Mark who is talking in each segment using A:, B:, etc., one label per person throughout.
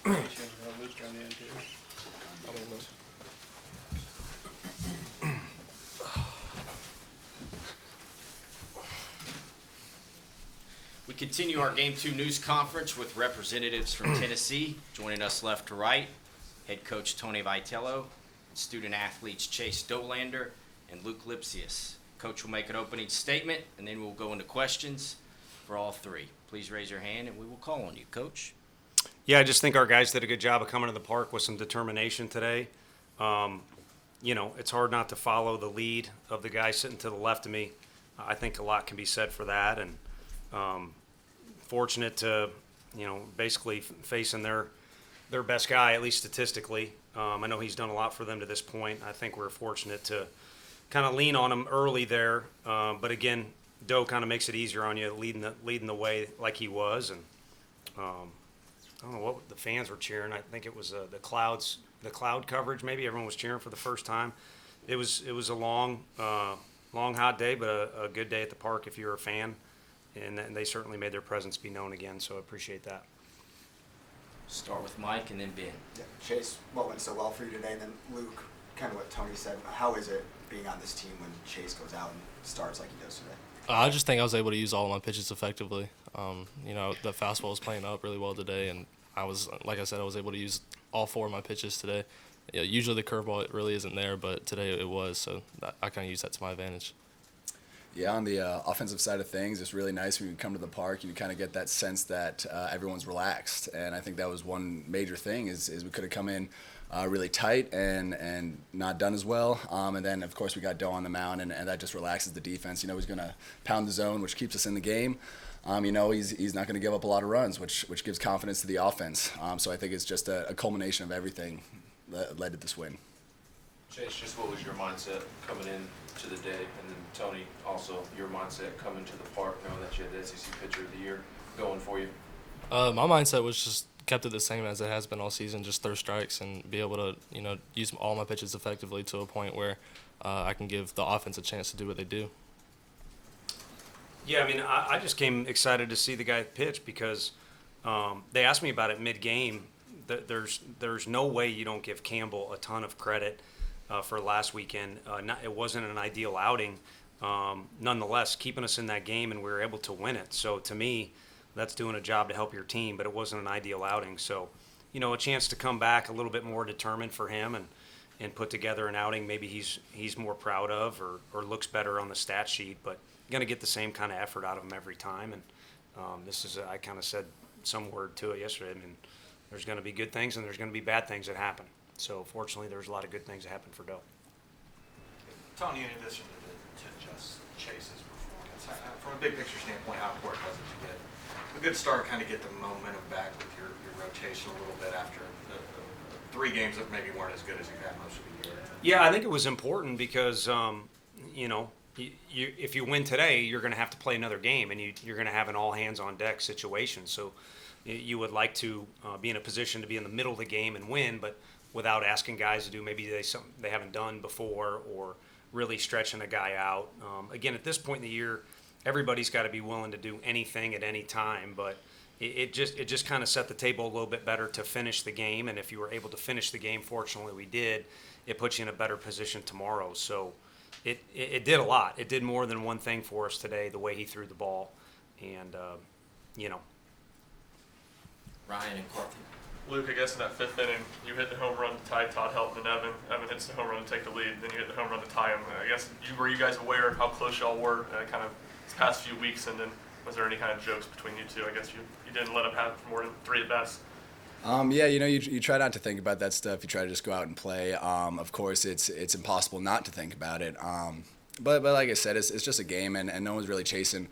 A: Luke on the end too.
B: We continue our Game 2 news conference with representatives from Tennessee. Joining us left to right, head coach Tony Vitello, student athletes Chase Dolander and Luke Lipsius. Coach will make an opening statement, and then we'll go into questions for all three. Please raise your hand, and we will call on you, Coach.
C: Yeah, I just think our guys did a good job of coming to the park with some determination today. It's hard not to follow the lead of the guy sitting to the left of me. I think a lot can be said for that, and fortunate to, basically facing their best guy, at least statistically. I know he's done a lot for them to this point. I think we're fortunate to kind of lean on him early there. But again, Doe kind of makes it easier on you, leading the way like he was. And I don't know what the fans were cheering. I think it was the cloud coverage. Maybe everyone was cheering for the first time. It was a long hot day, but a good day at the park if you're a fan. And they certainly made their presence be known again, so I appreciate that.
B: Start with Mike and then Ben.
D: Yeah, Chase, what went so well for you today? And then Luke, kind of what Tony said, how is it being on this team when Chase goes out and starts like he does today?
E: I just think I was able to use all of my pitches effectively. The fastball was playing up really well today, and I was able to use all four of my pitches today. Usually the curveball, it really isn't there, but today it was, so I kind of used that to my advantage.
F: Yeah, on the offensive side of things, it's really nice when you come to the park. You kind of get that sense that everyone's relaxed, and I think that was one major thing is we could have come in really tight and not done as well. And then, of course, we got Doe on the mound, and that just relaxes the defense. He's going to pound the zone, which keeps us in the game. He's not going to give up a lot of runs, which gives confidence to the offense. So I think it's just a culmination of everything that led to this win.
A: Chase, just what was your mindset coming in to the day, and then Tony, also your mindset coming to the park, knowing that you had the SEC Pitcher of the Year going for you?
E: My mindset was just kept it the same as it has been all season, just throw strikes and be able to, use all my pitches effectively to a point where I can give the offense a chance to do what they do.
C: Yeah, I just came excited to see the guy pitch because they asked me about it mid-game. There's no way you don't give Campbell a ton of credit for last weekend. It wasn't an ideal outing. Nonetheless, keeping us in that game, and we were able to win it. So to me, that's doing a job to help your team, but it wasn't an ideal outing. So, a chance to come back a little bit more determined for him and put together an outing maybe he's more proud of or looks better on the stat sheet, but going to get the same kind of effort out of him every time. And I kind of said some word to it yesterday. There's going to be good things and there's going to be bad things that happen. So fortunately, there's a lot of good things that happened for Doe.
G: Tony, in addition to just Chase's performance, from a big picture standpoint, how important was it to get a good start, kind of get the momentum back with your rotation a little bit after the 3 games that maybe weren't as good as you've had most of the year?
C: Yeah, I think it was important because, if you win today, you're going to have to play another game, and you're going to have an all-hands-on-deck situation. So you would like to be in a position to be in the middle of the game and win, but without asking guys to do maybe something they haven't done before or really stretching a guy out. Again, at this point in the year, everybody's got to be willing to do anything at any time, but it just kind of set the table a little bit better to finish the game. And if you were able to finish the game, fortunately we did, it puts you in a better position tomorrow. So it did a lot. It did more than one thing for us today, the way he threw the ball. And,
B: Ryan and Courtney.
H: Luke, I guess in that 5th inning, you hit the home run to tie Todd Helton and Evan. Evan hits the home run to take the lead, then you hit the home run to tie him. I guess were you guys aware of how close y'all were kind of this past few weeks, and then was there any kind of jokes between you two? I guess you didn't let him have more than 3 at bats.
F: You try not to think about that stuff. You try to just go out and play. Of course, it's impossible not to think about it. But like I said, it's just a game, and no one's really chasing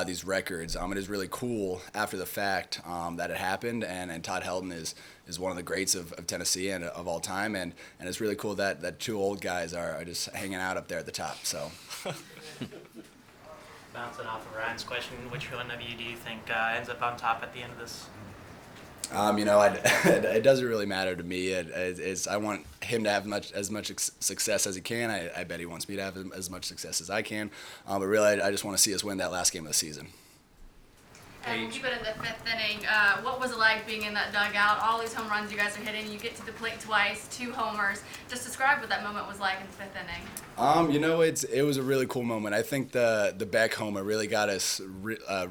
F: these records. It is really cool after the fact that it happened, and Todd Helton is one of the greats of Tennessee and of all time, and it's really cool that 2 old guys are just hanging out up there at the top. So.
I: Bouncing off of Ryan's question, which one of you do you think ends up on top at the end of this?
F: It doesn't really matter to me. I want him to have as much success as he can. I bet he wants me to have as much success as I can. But really, I just want to see us win that last game of the season.
J: And we'll
A: Paige.
J: keep it in the fifth inning. What was it like being in that dugout? All these home runs you guys are hitting. You get to the plate twice, 2 homers. Just describe what that moment was like in the fifth inning.
F: It was a really cool moment. I think the Beck homer really got us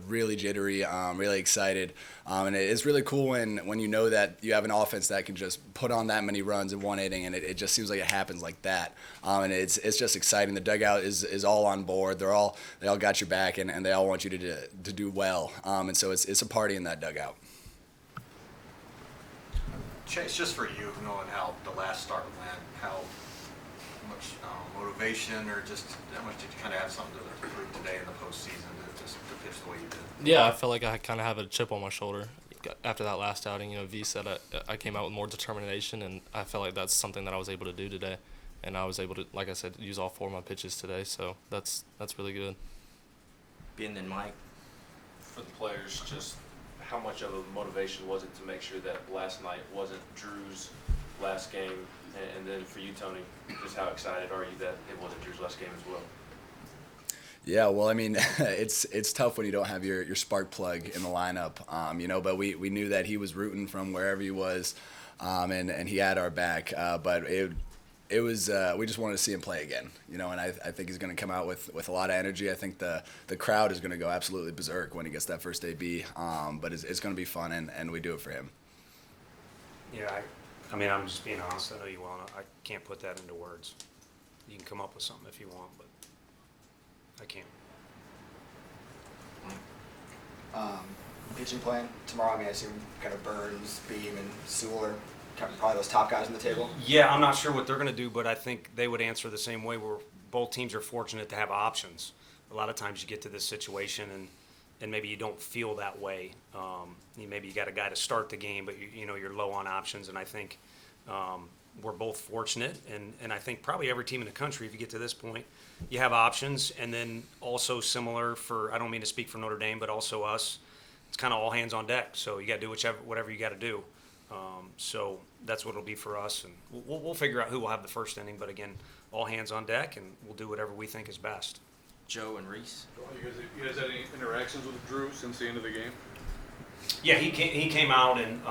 F: really jittery, really excited, and it's really cool when you know that you have an offense that can just put on that many runs in one inning, and it just seems like it happens like that, and it's just exciting. The dugout is all on board. They all got your back, and they all want you to do well, and so it's a party in that dugout.
G: Chase, just for you, knowing how the last start went, how much motivation or just how much did you kind of have something to prove today in the postseason to pitch the way you did?
E: Yeah, I felt like I kind of have a chip on my shoulder after that last outing. You know, V said I came out with more determination, and I felt like that's something that I was able to do today. And I was able to, like I said, use all 4 of my pitches today. So that's really good.
B: Ben and Mike.
A: For the players, just how much of a motivation was it to make sure that last night wasn't Drew's last game? And then for you, Tony, just how excited are you that it wasn't Drew's last game as well?
F: Yeah, well, I mean, it's tough when you don't have your spark plug in the lineup, but we knew that he was rooting from wherever he was, and he had our back. But it was we just wanted to see him play again, and I think he's going to come out with a lot of energy. I think the crowd is going to go absolutely berserk when he gets that first AB, but it's going to be fun, and we do it for him.
C: Yeah, I mean, I'm just being honest. I know you will. I can't put that into words. You can come up with something if you want, but I can't.
D: Pitching plan tomorrow. I mean, I assume kind of Burns, Beam, and Sewell are kind of probably those top guys on the table.
C: Yeah, I'm not sure what they're going to do, but I think they would answer the same way. Where both teams are fortunate to have options. A lot of times you get to this situation and maybe you don't feel that way. Maybe you got a guy to start the game, but you're low on options. And I think we're both fortunate, and I think probably every team in the country, if you get to this point, you have options. And then also similar for, I don't mean to speak for Notre Dame, but also us, it's kind of all hands on deck. So you got to do whatever you got to do. So that's what it'll be for us, and we'll figure out who will have the first inning. But again, all hands on deck, and we'll do whatever we think is best.
B: Joe and Reese.
K: You guys had any interactions with Drew since the end of the game?
C: Yeah, he came out and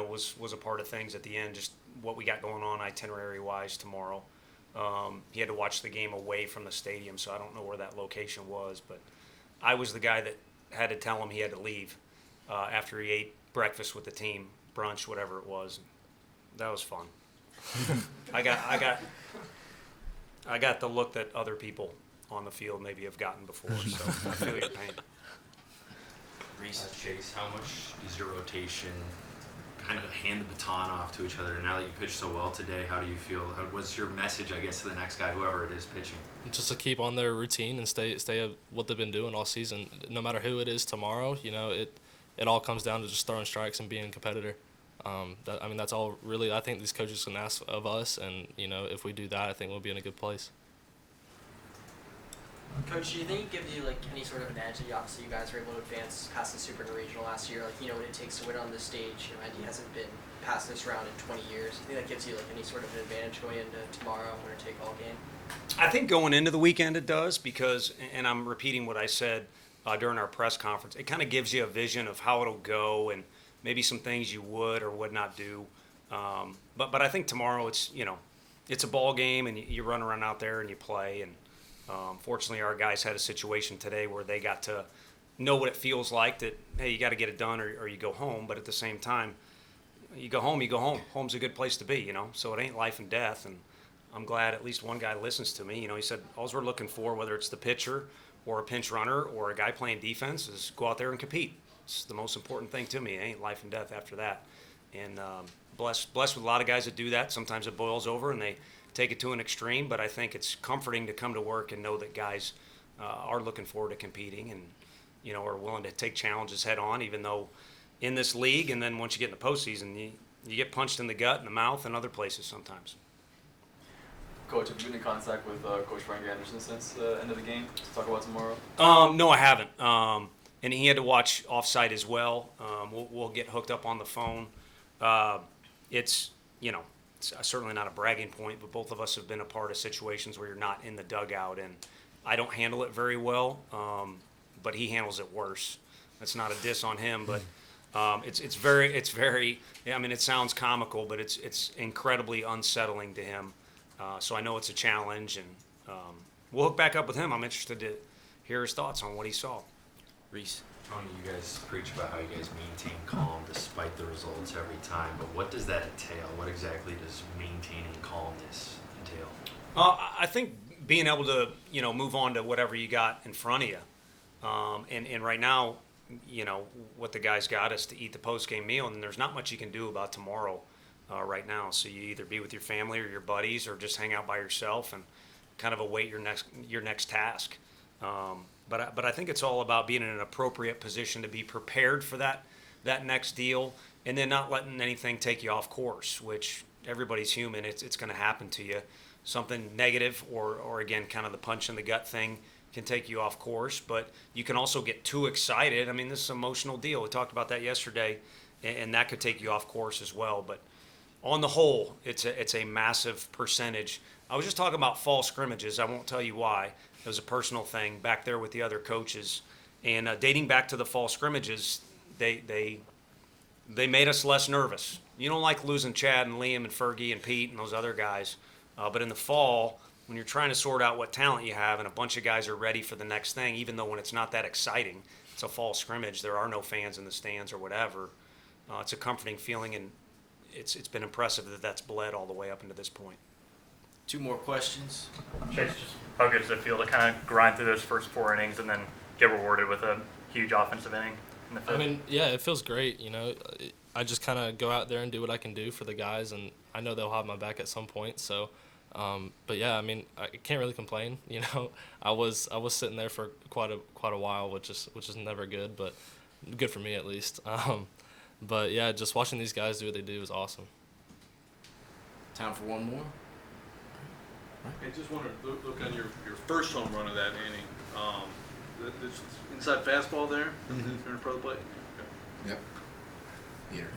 C: was a part of things at the end. Just what we got going on itinerary wise tomorrow. He had to watch the game away from the stadium, so I don't know where that location was. But I was the guy that had to tell him he had to leave after he ate breakfast with the team, brunch, whatever it was. That was fun. I got the look that other people on the field maybe have gotten before, so I feel your pain.
B: Reese.
L: Chase, how much is your rotation kind of hand the baton off to each other? Now that you pitched so well today, how do you feel? What's your message, I guess, to the next guy, whoever it is pitching?
E: Just to keep on their routine and stay at what they've been doing all season. No matter who it is tomorrow, it all comes down to just throwing strikes and being a competitor. That's all really I think these coaches can ask of us, and if we do that, I think we'll be in a good place.
M: Coach, do you think it gives you any sort of advantage that obviously you guys were able to advance past the Super and Regional last year? What it takes to win on this stage. Indy hasn't been past this round in 20 years. Do you think that gives you any sort of an advantage going into tomorrow, winner take all game?
C: I think going into the weekend it does because, and I'm repeating what I said during our press conference, it kind of gives you a vision of how it'll go and maybe some things you would or would not do. But I think tomorrow it's a ball game and you run around out there and you play. And fortunately, our guys had a situation today where they got to know what it feels like that, hey, you got to get it done or you go home. But at the same time, you go home. Home's a good place to be, so it ain't life and death. And I'm glad at least one guy listens to me. He said, all we're looking for, whether it's the pitcher or a pinch runner or a guy playing defense, is go out there and compete. It's the most important thing to me. It ain't life and death after that. And blessed with a lot of guys that do that. Sometimes it boils over and they take it to an extreme, but I think it's comforting to come to work and know that guys are looking forward to competing and, are willing to take challenges head on, even though in this league and then once you get in the postseason, you get punched in the gut and the mouth and other places sometimes.
N: Coach, have you been in contact with Coach Frank Anderson since the end of the game to talk about tomorrow?
C: No, I haven't. And he had to watch offsite as well. We'll get hooked up on the phone. It's certainly not a bragging point, but both of us have been a part of situations where you're not in the dugout, and I don't handle it very well, but he handles it worse. That's not a diss on him, but it's very. I mean, it sounds comical, but it's incredibly unsettling to him. So I know it's a challenge, and we'll hook back up with him. I'm interested to hear his thoughts on what he saw.
B: Reese.
L: Tony, you guys preach about how you guys maintain calm despite the results every time, but what does that entail? What exactly does maintaining calmness entail?
C: I think being able to, move on to whatever you got in front of you. And right now, what the guys got is to eat the post-game meal, and there's not much you can do about tomorrow right now. So you either be with your family or your buddies or just hang out by yourself and kind of await your next task. But I think it's all about being in an appropriate position to be prepared for that next deal, and then not letting anything take you off course, which everybody's human. It's going to happen to you. Something negative or again, kind of the punch in the gut thing can take you off course, but you can also get too excited. I mean, this is an emotional deal. We talked about that yesterday, and that could take you off course as well. But on the whole, it's a massive percentage. I was just talking about fall scrimmages. I won't tell you why. It was a personal thing back there with the other coaches. And dating back to the fall scrimmages, they made us less nervous. You don't like losing Chad and Liam and Fergie and Pete and those other guys. But in the fall, when you're trying to sort out what talent you have and a bunch of guys are ready for the next thing, even though when it's not that exciting, it's a fall scrimmage, there are no fans in the stands or whatever, it's a comforting feeling, and it's been impressive that that's bled all the way up into this point.
B: 2 more questions.
O: Chase, just how good does it feel to kind of grind through those first 4 innings and then get rewarded with a huge offensive inning in the 5th?
E: I mean, yeah, it feels great. I just kind of go out there and do what I can do for the guys, and I know they'll have my back at some point. So, but yeah, I mean, I can't really complain. I was sitting there for quite a while, which is never good, but good for me at least. But yeah, just watching these guys do what they do is awesome.
B: Time for one more.
K: I just want to look on your first home run of that inning. This inside fastball there. You're in a pro play.
F: Yep. Here.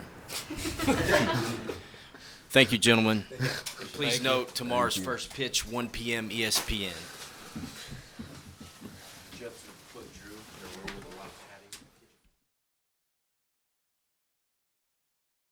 B: Thank you, gentlemen. And please note tomorrow's first pitch, 1 p.m. ESPN.